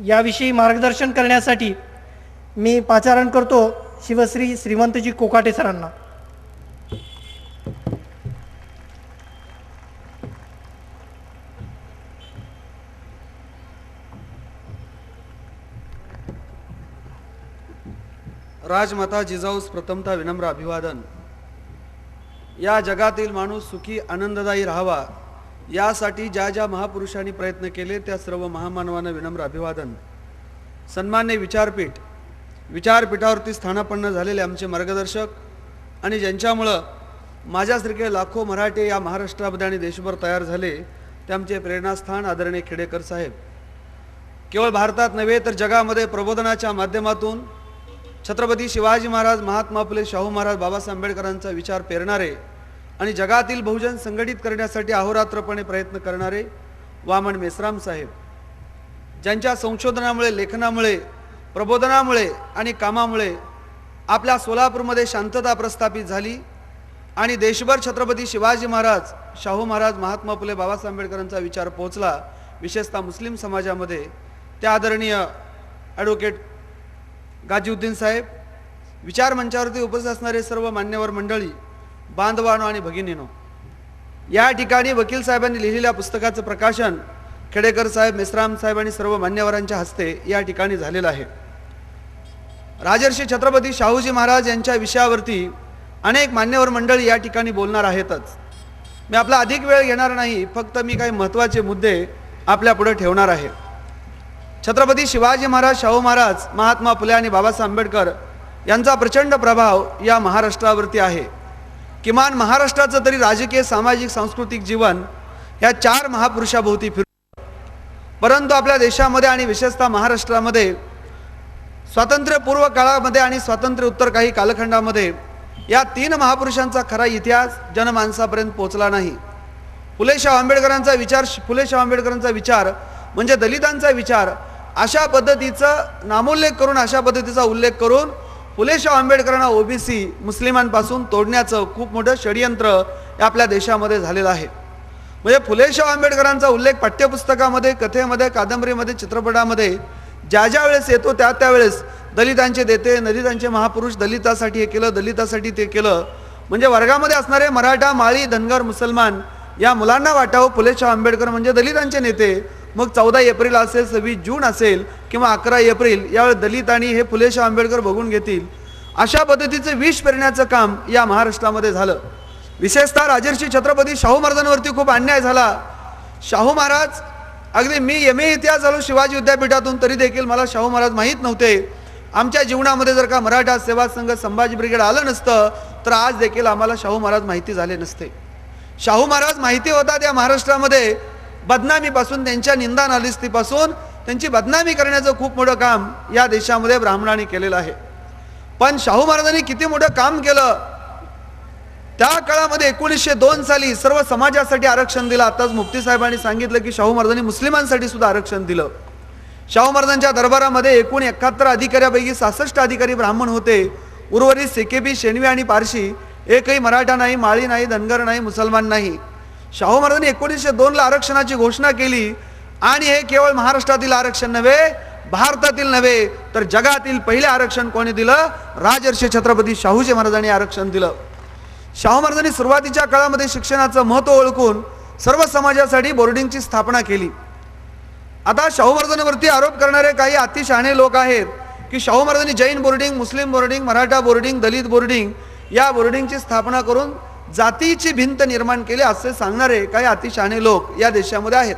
याविषयी मार्गदर्शन करण्यासाठी मी पाचारण करतो शिवश्री श्रीमंतजी कोकाटे सरांना. राजमाता जिजाऊस प्रथमतः विनम्र अभिवादन. या जगातील माणूस सुखी आनंददायी राहावा यासाठी ज्या ज्या महापुरुषांनी प्रयत्न केले त्या सर्व महामानवांना विनम्र अभिवादन. सन्मान्य विचारपीठावरती स्थानापन्न झालेले आमचे मार्गदर्शक आणि ज्यांच्यामुळं माझ्यासारखे लाखो मराठे या महाराष्ट्रामध्ये आणि देशभर तयार झाले ते आमचे प्रेरणास्थान आदरणीय खेडेकर साहेब. केवळ भारतात नव्हे तर जगामध्ये प्रबोधनाच्या माध्यमातून छत्रपती शिवाजी महाराज, महात्मा फुले, शाहू महाराज, बाबासाहेब आंबेडकरांचा विचार पेरणारे आणि जगातील बहुजन संघटित करण्यासाठी अहोरात्रपणे प्रयत्न करणारे वामन मेश्राम साहेब, ज्यांच्या संशोधनामुळे, लेखनामुळे, प्रबोधनामुळे आणि कामामुळे आपल्या सोलापूरमध्ये शांतता प्रस्थापित झाली आणि देशभर छत्रपती शिवाजी महाराज, शाहू महाराज, महात्मा फुले, बाबासाहेब आंबेडकरांचा विचार पोहोचला. विशेषतः मुस्लिम समाजामध्ये त्या आदरणीय ॲडव्होकेट गाजीउद्दीन साहेब, विचार मंचावरती उपस्थित असणारे सर्व मान्यवर मंडळी, बांधवांनो आणि भगिनीनो, या ठिकाणी वकील साहेबांनी लिहिलेल्या पुस्तकाचं प्रकाशन खेडेकर साहेब, मेश्राम साहेब आणि सर्व मान्यवरांच्या हस्ते या ठिकाणी झालेलं आहे. राजर्षी छत्रपती शाहूजी महाराज यांच्या विषयावरती अनेक मान्यवर मंडळी या ठिकाणी बोलणार आहेतच. मी आपला अधिक वेळ घेणार नाही, फक्त मी काही महत्त्वाचे मुद्दे आपल्या पुढे ठेवणार आहे. छत्रपती शिवाजी महाराज, शाहू महाराज, महात्मा फुले आणि बाबासाहेब आंबेडकर यांचा प्रचंड प्रभाव या महाराष्ट्रावरती आहे. किमान महाराष्ट्राचं तरी राजकीय, सामाजिक, सांस्कृतिक जीवन या चार महापुरुषाभोवती फिरतं. परंतु आपल्या देशामध्ये आणि विशेषतः महाराष्ट्रामध्ये स्वातंत्र्यपूर्व काळामध्ये आणि स्वातंत्र्योत्तर काही कालखंडामध्ये या तीन महापुरुषांचा खरा इतिहास जनमानसापर्यंत पोहोचला नाही. फुले शाहू आंबेडकरांचा विचार म्हणजे दलितांचा विचार, अशा पद्धतीचा नामोल्लेख करून, अशा पद्धतीचा उल्लेख करून फुले शाहू आंबेडकरांना ओबीसी मुस्लिमांपासून तोडण्याचं खूप मोठं षडयंत्र आपल्या देशामध्ये झालेलं आहे. म्हणजे फुले शाहू आंबेडकरांचा उल्लेख पाठ्यपुस्तकामध्ये, कथेमध्ये, कादंबरीमध्ये, चित्रपटामध्ये ज्या वेळेस येतो त्यावेळेस दलितांचे देते, दलितांचे महापुरुष, दलितासाठी हे केलं, दलितासाठी ते केलं, म्हणजे वर्गामध्ये असणारे मराठा, माळी, धनगर, मुसलमान या मुलांना वाटावं फुले शाहू आंबेडकर म्हणजे दलितांचे नेते. मग 14 एप्रिल असेल, 26 जून असेल किंवा 11 एप्रिल यावेळी दलित आणि हे फुले शाहू आंबेडकर बघून घेतील, अशा पद्धतीचं विष पेरण्याचं काम या महाराष्ट्रामध्ये झालं. विशेषतः राजर्षी छत्रपती शाहू महाराजांवरती खूप अन्याय झाला. शाहू महाराज, अगदी मी MA इतिहास झालो शिवाजी विद्यापीठातून, तरी देखील मला शाहू महाराज माहीत नव्हते. आमच्या जीवनामध्ये जर का मराठा सेवा संघ, संभाजी ब्रिगेड आलं नसतं तर आज देखील आम्हाला शाहू महाराज माहिती झाले नसते. शाहू महाराज माहिती होतात या महाराष्ट्रामध्ये बदनामीपासून, त्यांच्या निंदा नालिस्तीपासून त्यांची बदनामी करण्याचं खूप मोठं काम या देशामध्ये ब्राह्मणांनी केलेलं आहे. पण शाहू महाराजांनी किती मोठं काम केलं. त्या काळामध्ये 1902 साली सर्व समाजासाठी आरक्षण दिलं. आताच मुफ्ती साहेबांनी सांगितलं की शाहू महाराजांनी मुस्लिमांसाठी सुद्धा आरक्षण दिलं. शाहू महाराजांच्या दरबारामध्ये एकूण 71 अधिकाऱ्यापैकी 66 अधिकारी ब्राह्मण होते. उर्वरित सेकेबी, शेणवी आणि पारशी, एकही मराठा नाही, माळी नाही, धनगर नाही, मुसलमान नाही. शाहू महाराजांनी 1902ला आरक्षणाची घोषणा केली आणि हे केवळ महाराष्ट्रातील आरक्षण नव्हे, भारतातील नव्हे तर जगातील पहिले आरक्षण कोणी दिलं? राजर्षी छत्रपती शाहूजी महाराजांनी आरक्षण दिलं. शाहू महाराजांनी सुरुवातीच्या काळामध्ये शिक्षणाचं महत्त्व ओळखून सर्व समाजासाठी बोर्डिंगची स्थापना केली. आता शाहू महाराजांवरती आरोप करणारे काही अतिशहाणे लोक आहेत की शाहू महाराजांनी जैन बोर्डिंग, मुस्लिम बोर्डिंग, मराठा बोर्डिंग, दलित बोर्डिंग या बोर्डिंगची स्थापना करून जातीची भिंत निर्माण केली असे सांगणारे काही अतिशहाणे लोक या देशामध्ये आहेत.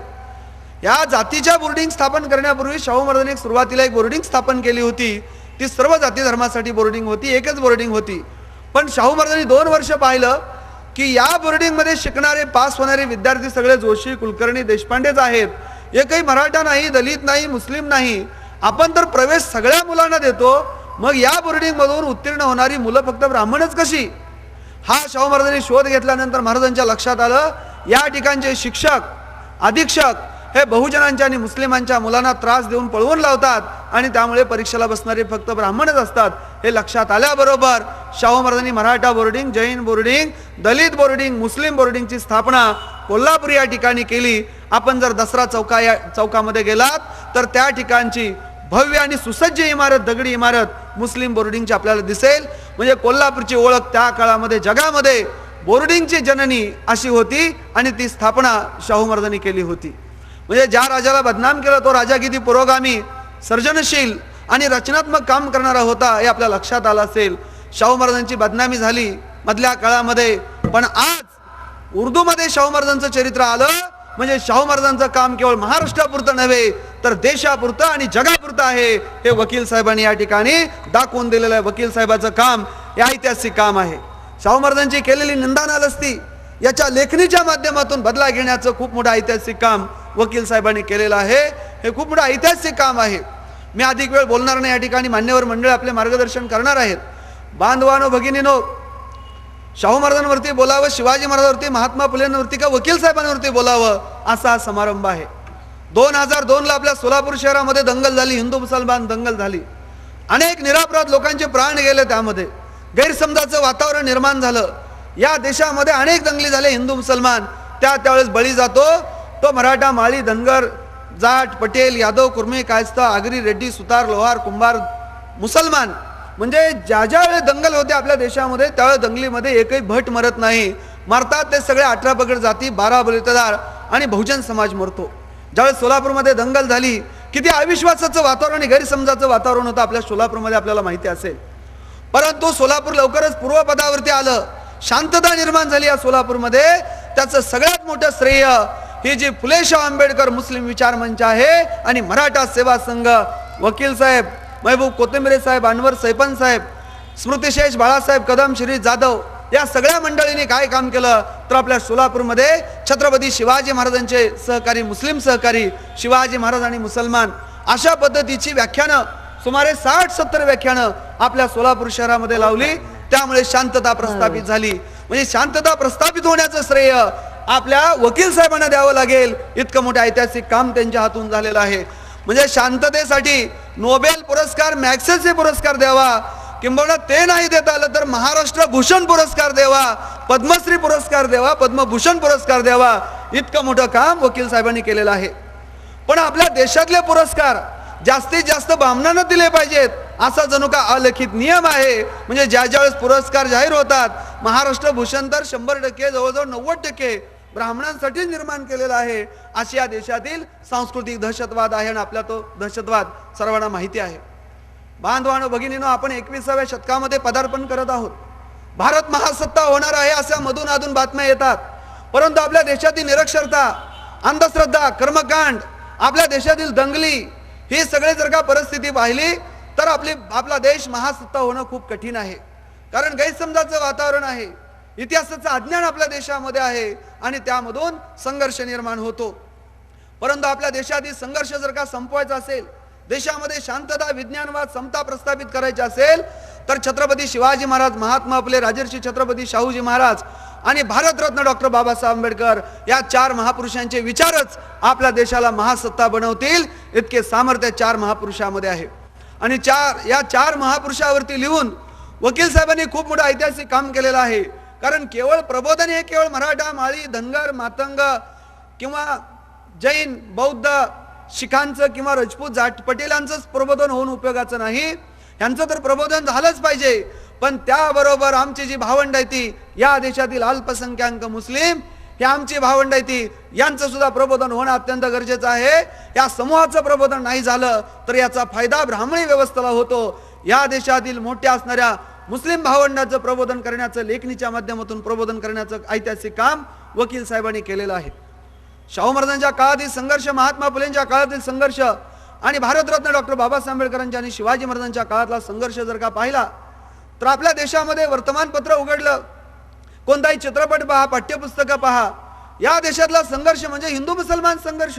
या जातीच्या बोर्डिंग स्थापन करण्यापूर्वी शाहू महाराजांनी सुरुवातीला एक बोर्डिंग स्थापन केली होती. ती सर्व जाती धर्मासाठी बोर्डिंग होती, एकच बोर्डिंग होती. पण शाहू महाराजांनी 2 वर्ष पाहिलं की या बोर्डिंगमध्ये शिकणारे, पास होणारे विद्यार्थी सगळे जोशी, कुलकर्णी, देशपांडेच आहेत. एकही मराठा नाही, दलित नाही, मुस्लिम नाही. आपण तर प्रवेश सगळ्या मुलांना देतो, मग या बोर्डिंगमधून उत्तीर्ण होणारी मुलं फक्त ब्राह्मणच कशी? हा शाहू महाराजांनी शोध घेतल्यानंतर महाराजांच्या लक्षात आलं या ठिकाणचे शिक्षक, अधीक्षक हे बहुजनांच्या आणि मुस्लिमांच्या मुलांना त्रास देऊन पळवून लावतात आणि त्यामुळे परीक्षेला बसणारे फक्त ब्राह्मणच असतात. हे लक्षात आल्याबरोबर शाहू महाराजांनी मराठा बोर्डिंग, जैन बोर्डिंग, दलित बोर्डिंग, मुस्लिम बोर्डिंगची स्थापना कोल्हापूर या ठिकाणी केली आपण जर दसरा चौकामध्ये गेलात तर त्या ठिकाणची भव्य आणि सुसज्ज इमारत, दगडी इमारत मुस्लिम बोर्डिंगची आपल्याला दिसेल. म्हणजे कोल्हापूरची ओळख त्या काळामध्ये जगामध्ये बोर्डिंगची जननी अशी होती आणि ती स्थापना शाहू महाराजांनी केली होती. म्हणजे ज्या राजाला बदनाम केलं तो राजा किती पुरोगामी, सर्जनशील आणि रचनात्मक काम करणारा होता हे आपल्या लक्षात आलं असेल. शाहू महाराजांची बदनामी झाली मधल्या काळामध्ये, पण आज उर्दूमध्ये शाहू महाराजांचं चरित्र आलं म्हणजे शाहू महाराजांचं काम केवळ महाराष्ट्रापुरतं नव्हे तर देशापुरतं आणि जगापुरतं आहे हे वकील साहेबांनी या ठिकाणी दाखवून दिलेलं आहे. वकील साहेबाचं काम हे ऐतिहासिक काम आहे. शाहू महाराजांची केलेली निंदा नालस्ती याच्या लेखणीच्या माध्यमातून बदला घेण्याचं खूप मोठं ऐतिहासिक काम वकील साहेबांनी केलेलं आहे. हे खूप मोठं ऐतिहासिक काम आहे. मी अधिक वेळ बोलणार नाही. या ठिकाणी मान्यवर मंडळ आपले मार्गदर्शन करणार आहेत. बांधवानो भगिनीनो, शाहू महाराजांवरती बोलावं, शिवाजी महाराजांवरती, महात्मा फुलेंवरती का वकील साहेबांवरती बोलावं असा हा समारंभ आहे. 2002ला आपल्या सोलापूर शहरामध्ये दंगल झाली, हिंदू मुसलमान दंगल झाली. अनेक निरपराध लोकांचे प्राण गेले, त्यामध्ये गैरसमजाचं वातावरण निर्माण झालं. या देशामध्ये अनेक दंगली झाले हिंदू मुसलमान. त्यावेळेस बळी जातो तो मराठा, माळी, धनगर, जाट, पटेल, यादव, कुर्मी, कायस्था, आगरी, रेड्डी, सुतार, लोहार, कुंभार, मुसलमान. म्हणजे ज्या वेळेस दंगल होते आपल्या देशामध्ये त्यावेळेस दंगलीमध्ये एकही भट मरत नाही. मरतात ते सगळे 18 पगड जाती, 12 बलितदार आणि बहुजन समाज मरतो. ज्यावेळेस सोलापूरमध्ये दंगल झाली किती अविश्वासाचं वातावरण आणि गैरसमजाचं वातावरण होतं आपल्या सोलापूरमध्ये, आपल्याला माहिती असेल. परंतु सोलापूर लवकरच पूर्वपदावरती आलं, शांतता निर्माण झाली या सोलापूरमध्ये. त्याचं सगळ्यात मोठं श्रेय ही जी फुले शाहू आंबेडकर मुस्लिम विचार मंच आहे आणि मराठा सेवा संघ, वकील साहेब, महबूब कोथिंबरे साहेब, अनवर सैपन साहेब, स्मृतिशेष बाळासाहेब कदम, श्री जाधव या सगळ्या मंडळींनी काय काम केलं तर आपल्या सोलापूरमध्ये छत्रपती शिवाजी महाराजांचे सहकारी, मुस्लिम सहकारी, शिवाजी महाराज आणि मुसलमान अशा पद्धतीची व्याख्यानं सुमारे 60-70 व्याख्यानं आपल्या सोलापूर शहरामध्ये लावली. त्यामुळे शांतता प्रस्थापित झाली. म्हणजे शांतता प्रस्थापित होण्याचं श्रेय आपल्या वकील साहेबांना द्यावं लागेल. इतकं मोठं ऐतिहासिक काम त्यांच्या हातून झालेलं आहे. म्हणजे शांततेसाठी नोबेल पुरस्कार, मॅग्सेसे पुरस्कार द्यावा, किंबहुना ते नाही देता आलं तर महाराष्ट्र भूषण पुरस्कार द्यावा, पद्मश्री पुरस्कार द्यावा, पद्मभूषण पुरस्कार द्यावा. इतकं मोठं काम वकील साहेबांनी केलेलं आहे. पण आपल्या देशातले पुरस्कार जास्तीत जास्त ब्राह्मणांना दिले पाहिजेत असा जणू का अलिखित नियम आहे. म्हणजे ज्या वेळेस पुरस्कार जाहीर होतात, महाराष्ट्र भूषण तर 100%, जवळजवळ 90% ब्राह्मणांसाठी निर्माण केलेला आहे. अशी या देशातील सांस्कृतिक दहशतवाद आहे आणि आपला तो दहशतवाद सर्वांना माहिती आहे. बांधवानो भगिनीनो, आपण 21व्या शतकामध्ये पदार्पण करत आहोत. भारत महासत्ता होणार आहे अशा मधून अधून बातम्या येतात. परंतु आपल्या देशातील निरक्षरता, अंधश्रद्धा, कर्मकांड, आपल्या देशातील दंगली ही सगळे जर का परिस्थिती पाहिली तर आपला देश महासत्ता होणं खूप कठीण आहे. कारण गैरसमजाचं वातावरण आहे, इतिहासाचं अज्ञान आपल्या देशामध्ये आहे आणि त्यामधून संघर्ष निर्माण होतो. परंतु आपल्या देशातील संघर्ष जर का संपवायचा असेल, देशामध्ये शांतता, विज्ञानवाद, समता प्रस्थापित करायची असेल तर छत्रपती शिवाजी महाराज, महात्मा फुले, राजर्षी छत्रपती शाहूजी महाराज आणि भारतरत्न डॉक्टर बाबासाहेब आंबेडकर या 4 महापुरुषांचे विचारच आपल्या देशाला महासत्ता बनवतील. इतके सामर्थ्य 4 महापुरुषामध्ये आहे. आणि या 4 महापुरुषावरती लिहून वकील साहेबांनी खूप मोठं ऐतिहासिक काम केलेलं आहे. कारण केवळ प्रबोधन हे केवळ मराठा, माळी, धनगर, मातंग किंवा जैन, बौद्ध, शिखांचं किंवा राजपूत, जाट, पटेलांचंच प्रबोधन होऊन उपयोगाचं नाही. यांचं तर प्रबोधन झालंच पाहिजे, पण त्याबरोबर आमची जी भावंड आहे ती या देशातील अल्पसंख्याक मुस्लिम हे आमची भावंड आहे ती, यांचं सुद्धा प्रबोधन होणं अत्यंत गरजेचं आहे. या समूहाचं प्रबोधन नाही झालं तर याचा फायदा ब्राह्मणी व्यवस्थेला होतो. या देशातील मोठ्या असणाऱ्या मुस्लिम भावंडाचं प्रबोधन करण्याचं, लेखणीच्या माध्यमातून प्रबोधन करण्याचं ऐतिहासिक काम वकील साहेबांनी केलेलं आहे. शाहू महाराजांच्या काळातील संघर्ष, महात्मा फुलेंच्या काळातील संघर्ष आणि भारतरत्न डॉक्टर बाबासाहेब आंबेडकरांच्या आणि शिवाजी महाराजांच्या काळातला संघर्ष जर का पाहिला तर आपल्या देशामध्ये वर्तमानपत्र उघडलं, कोणताही चित्रपट पहा, पाठ्यपुस्तकं पहा, या देशातला संघर्ष म्हणजे हिंदू मुसलमान संघर्ष.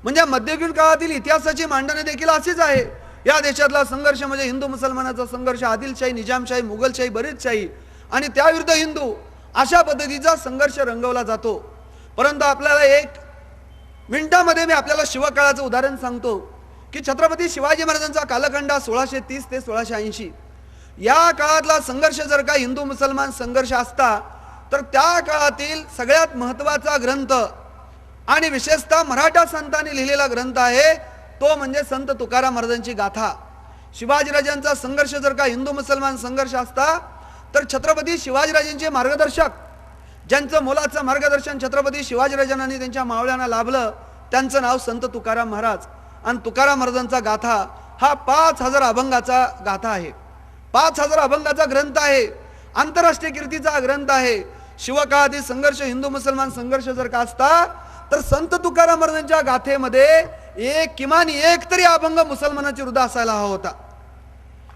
म्हणजे मध्ययुगीन काळातील इतिहासाची मांडणी देखील अशीच आहे. या देशातला संघर्ष म्हणजे हिंदू मुसलमानाचा संघर्ष, आदिलशाही, निजामशाही, मुघलशाही, बरीचशाही आणि त्याविरुद्ध हिंदू अशा पद्धतीचा संघर्ष रंगवला जातो. परंतु आपल्याला 1 मिनिटामध्ये मी आपल्याला शिवकाळाचं उदाहरण सांगतो की छत्रपती शिवाजी महाराजांचा कालखंड 1630 ते 1680 या काळातला संघर्ष जर का हिंदू मुसलमान संघर्ष असता तर त्या काळातील सगळ्यात महत्त्वाचा ग्रंथ आणि विशेषतः मराठा संतांनी लिहिलेला ग्रंथ आहे तो म्हणजे संत तुकाराम महाराजांची गाथा. शिवाजीराजांचा संघर्ष जर का हिंदू मुसलमान संघर्ष असता तर छत्रपती शिवाजीराजांचे मार्गदर्शक, ज्यांचं मोलाचं मार्गदर्शन छत्रपती शिवाजीराजांना आणि त्यांच्या मावळ्यांना लाभलं, त्यांचं नाव संत तुकाराम महाराज. आणि तुकाराम महाराजांचा गाथा हा 5000 अभंगाचा गाथा आहे. 5000 अभंगाचा ग्रंथ आहे. आंतरराष्ट्रीय कीर्तीचा ग्रंथ आहे. शिवकाळातील संघर्ष, हिंदू मुसलमान संघर्ष जर का असता तर संत तुकाराम महाराजांच्या गाथेमध्ये किमान एक तरी अभंग मुसलमानाच्या विरुद्ध असायला हवा होता.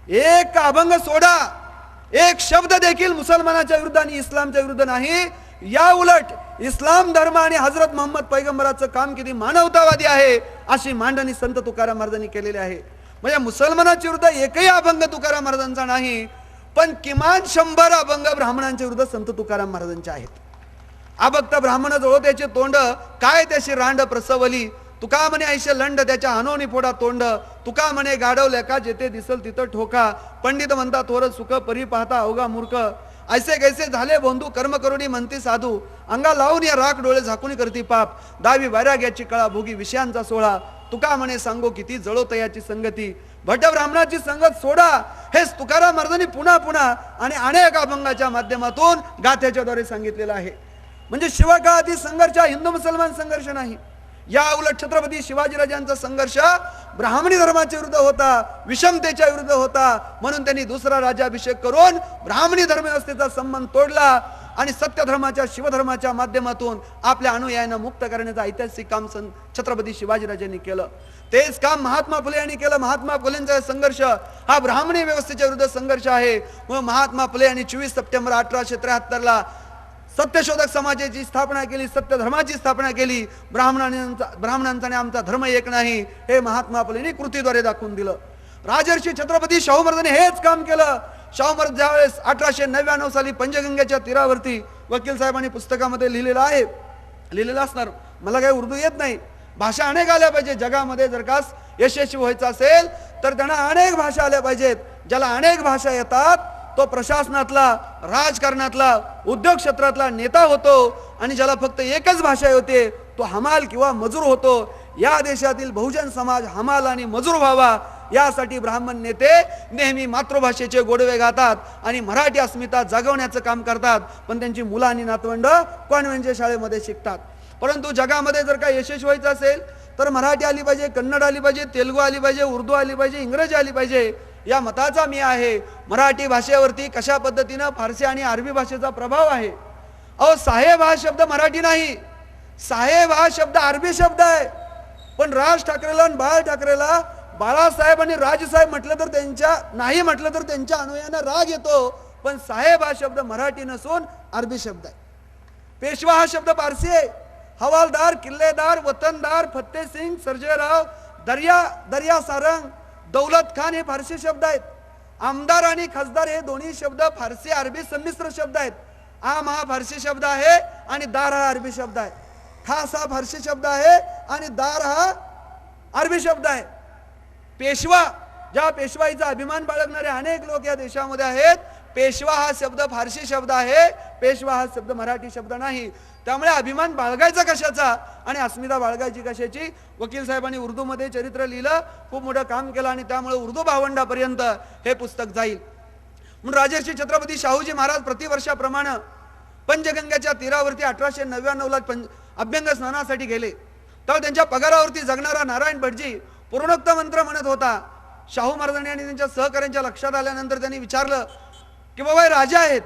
एक अभंग सोडा, एक शब्द देखील मुसलमानाच्या विरुद्ध आणि इस्लामच्या विरुद्ध नाही. या उलट इस्लाम धर्म आणि हजरत मोहम्मद पैगंबराचं काम किती मानवतावादी आहे अशी मांडणी संत तुकाराम महाराजांनी केलेली आहे. म्हणजे मुसलमानाच्या विरुद्ध एकही अभंग तुकाराम महाराजांचा नाही, पण किमान 100 अभंग ब्राह्मणांच्या विरुद्ध संत तुकाराम महाराजांचे आहेत. अभक्त ब्राह्मण जवळ त्याचे तोंड काय त्याशी रांड प्रसवली, तुका म्हणे ऐशे लंड त्याच्या अनोनी फोडा तोंड, तुका म्हणे गाडवल्या का जेथे दिसल तिथं ठोका, पंडित म्हणता थोर सुख परी पाहता अवघा मूर्ख, ऐसे कैसे झाले बोंधू कर्म करुणी म्हणती साधू, अंगा लावून या राख डोळे झाकून करती पाप, दावी वैराग्याची कळा भोगी विषयांचा सोळा, तुका म्हणे सांगो किती जळो तयाची संगती, भट ब्राह्मणाची संगत सोडा. हेच तुकाराम महाराजांनी पुन्हा पुन्हा आणि अनेक अभंगाच्या माध्यमातून गाथ्याच्या द्वारे सांगितलेलं आहे. म्हणजे शिवकाळातील संघर्ष हिंदू मुसलमान संघर्ष नाही. या उलट छत्रपती शिवाजीराजांचा संघर्ष ब्राह्मणी धर्माच्या विरुद्ध होता, विषमतेच्या विरुद्ध होता. म्हणून त्यांनी दुसरा राज्याभिषेक करून ब्राह्मणी धर्मव्यवस्थेचा संबंध तोडला आणि सत्य धर्माच्या शिवधर्माच्या माध्यमातून आपल्या अनुयायांना मुक्त करण्याचं ऐतिहासिक काम छत्रपती शिवाजीराजांनी केलं. तेच काम महात्मा फुले यांनी केलं. महात्मा फुलेंचा संघर्ष हा ब्राह्मणी व्यवस्थेच्या विरुद्ध संघर्ष आहे. मग महात्मा फुले यांनी 24 सप्टेंबर 1873 सत्यशोधक समाजाची स्थापना केली, सत्य धर्माची स्थापना केली. ब्राह्मणांचा आणि आमचा धर्म एक नाही हे महात्मा फुलेंनी कृतीद्वारे दाखवून दिलं. राजर्षी छत्रपती शाहू महाराजांनी हेच काम केलं. शाहू महाराज ज्यावेळेस 1899 साली पंचगंगेच्या तीरावरती वकील साहेबांनी पुस्तकामध्ये लिहिलेलं आहे, लिहिलेलं असणार, मला काही उर्दू येत नाही, भाषा अनेक आल्या पाहिजे. जगामध्ये जर का यशस्वी व्हायचं असेल तर त्यांना अनेक भाषा आल्या पाहिजेत. ज्याला अनेक भाषा येतात तो प्रशासनातला, राजकारणातला, उद्योग क्षेत्रातला नेता होतो आणि ज्याला फक्त एकच भाषा होते तो हमाल किंवा मजूर होतो. या देशातील बहुजन समाज हमाल आणि मजूर व्हावा यासाठी ब्राह्मण नेते नेहमी मातृभाषेचे गोडवे गातात आणि मराठी अस्मिता जागवण्याचं काम करतात. पण त्यांची मुलं आणि नातवंड कॉन्व्हेंटच्या शाळेमध्ये शिकतात. परंतु जगामध्ये जर का यशस्वी व्हायचं असेल तर मराठी आली पाहिजे, कन्नड आली पाहिजे, तेलुगू आली पाहिजे, उर्दू आली पाहिजे, इंग्रजी आली पाहिजे. या मताचा मी आहे. मराठी भाषेवरती कशा पद्धतीनं फारसी आणि अरबी भाषेचा प्रभाव आहे. अहो, साहेब हा शब्द मराठी नाही, साहेब हा शब्द अरबी शब्द आहे. पण राज ठाकरेला आणि बाळ ठाकरेला बाळासाहेब आणि राजसाहेब म्हटलं तर त्यांच्या नाही म्हटलं तर त्यांच्या अनुयायांना राग येतो. पण साहेब हा शब्द मराठी नसून अरबी शब्द आहे. पेशवा हा शब्द फारसी आहे. हवालदार, किल्लेदार, वतनदार, फत्तेसिंग, सर्जेराव, दर्या सारंग, दौलत खान हे फारसी शब्द आहेत. आमदार आणि खासदार हे दोन्ही शब्द फारसी अरबी संमिश्र शब्द आहेत. आम हा फारसी शब्द आहे आणि दार हा अरबी शब्द आहे. खास हा फारसी शब्द आहे आणि दार हा अरबी शब्द आहे. पेशवा, ज्या पेशवाईचा अभिमान बाळगणारे अनेक लोक या देशामध्ये आहेत, पेशवा हा शब्द फारसी शब्द आहे, पेशवा हा शब्द मराठी शब्द नाही. त्यामुळे अभिमान बाळगायचा कशाचा आणि अस्मिता बाळगायची कशाची. वकील साहेबांनी उर्दूमध्ये चरित्र लिहिलं, खूप मोठं काम केलं आणि त्यामुळे उर्दू भावंडापर्यंत हे पुस्तक जाईल. म्हणून राजर्षी छत्रपती शाहूजी महाराज प्रतिवर्षाप्रमाणे पंचगंगेच्या तीरावरती 1899ला अभ्यंग स्नानासाठी गेले. तेव्हा त्यांच्या पगारावरती जगणारा नारायण भटजी पूर्णोक्त मंत्र म्हणत होता. शाहू महाराजांनी आणि त्यांच्या सहकाऱ्यांच्या लक्षात आल्यानंतर त्यांनी विचारलं की बाबा हे राजा आहेत,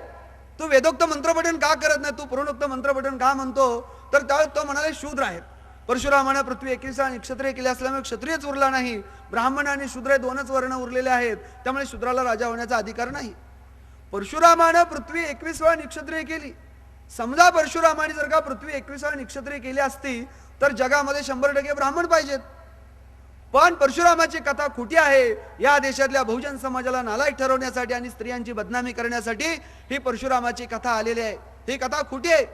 तू वेदोक्त मंत्रपठण का करत नाही, तू पूर्णोक्त मंत्रपठण का म्हणतो. तर त्यावेळेस तो म्हणाले शूद्र आहेत. परशुरामाने पृथ्वी 21 आणि क्षत्रिय केले असल्यामुळे क्षत्रियच उरला नाही, ब्राह्मण आणि शूद्र 2च वर्ण उरलेले आहेत, त्यामुळे शूद्राला राजा होण्याचा अधिकार नाही. परशुरामाने पृथ्वी 21 वेळा निक्षत्रिय केली. समजा परशुरामाने जर का पृथ्वी 21 वेळा निक्षत्रिय केली असती तर जगामध्ये 100% ब्राह्मण पाहिजेत. पण परशुरामाची कथा खोटी आहे. या देशातल्या बहुजन समाजाला नालायक ठरवण्यासाठी आणि स्त्रियांची बदनामी करण्यासाठी ही परशुरामाची कथा आलेली आहे. ही कथा खोटी आहे.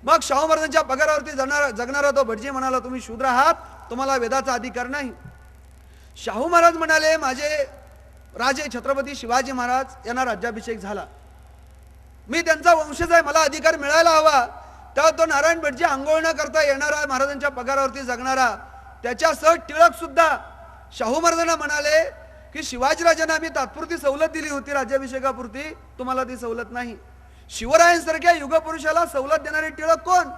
मग शाहू महाराजांच्या पगारावरती जगणारा तो भटजी म्हणाला तुम्ही शूद्र आहात, तुम्हाला वेदाचा अधिकार नाही. शाहू महाराज म्हणाले माझे राजे छत्रपती शिवाजी महाराज यांना राज्याभिषेक झाला, मी त्यांचा वंशज आहे, मला अधिकार मिळायला हवा. तेव्हा तो नारायण भटजी आंघोळ न करता येणारा, महाराजांच्या पगारावरती जगणारा, त्याच्यासह टिळक सुद्धा शाहू महाराजांना म्हणाले की शिवाजीराजांना आम्ही तात्पुरती सवलत दिली होती राज्याभिषेकापुरती, तुम्हाला ती सवलत नाही. शिवरायांसारख्या युगपुरुषाला सवलत देणारे टिळक कोण?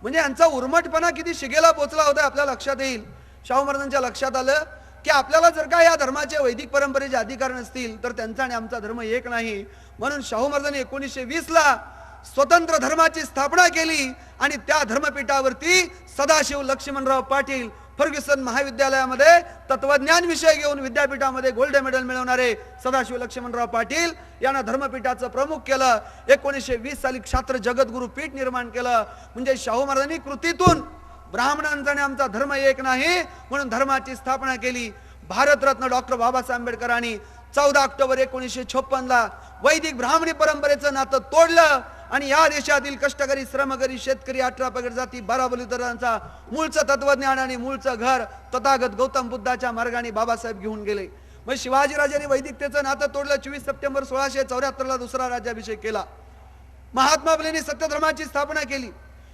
म्हणजे यांचा उर्मटपणा किती शिगेला पोचला होता आपल्या लक्षात येईल. शाहू महाराजांच्या लक्षात आलं की आपल्याला जर का या धर्माचे वैदिक परंपरेचे अधिकार नसतील तर त्यांचा आणि आमचा धर्म एक नाही. म्हणून शाहू महाराजांनी 1920 ला स्वतंत्र धर्माची स्थापना केली आणि त्या धर्मपीठावरती सदाशिव लक्ष्मणराव पाटील फर्ग्युसन महाविद्यालयामध्ये तत्वज्ञान विषय घेऊन विद्यापीठामध्ये गोल्ड मेडल मिळवणारे सदाशिव लक्ष्मणराव पाटील यांना धर्मपीठाचं प्रमुख केलं. 1920 साली क्षात्र जगद्गुरु पीठ निर्माण केलं. म्हणजे शाहू महाराजांनी कृतीतून ब्राह्मणांचा आणि आमचा धर्म एक नाही म्हणून धर्माची स्थापना केली. भारतरत्न डॉक्टर बाबासाहेब आंबेडकरांनी 14 ऑक्टोबर 1956 ला वैदिक ब्राह्मणी परंपरेचं नातं तोडलं आणि या देशातील कष्टकरी, श्रमकरी, शेतकरी, 18 पगड जाती, 12 बलुतेदारांचा मूळचं तत्वज्ञान आणि मूळचं घर तथागत गौतम बुद्धाच्या मार्गाने बाबासाहेब घेऊन गेले. मग शिवाजीराजांनी वैदिकतेचं नातं तोडलं. 24 सप्टेंबर 1674 ला दुसरा राज्याभिषेक केला. महात्मा फुलेंनी सत्य धर्माची स्थापना केली.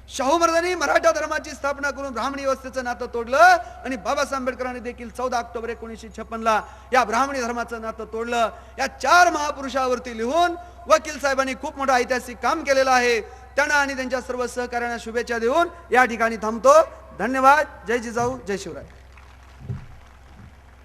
शाहू महाराजांनी मराठा धर्माची स्थापना करून ब्राह्मणी व्यवस्थेचं नातं तोडलं आणि बाबासाहेब आंबेडकरांनी देखील 14 ऑक्टोबर 1956 ला या ब्राह्मणी धर्माचं नातं तोडलं. या 4 महापुरुषावरती लिहून वकील साहेबांनी खूप मोठं ऐतिहासिक काम केलेलं आहे. त्यांना आणि त्यांच्या सर्व सहकार्यांना शुभेच्छा देऊन या ठिकाणी थांबतो. धन्यवाद. जय जिजाऊ, जय शिवराय.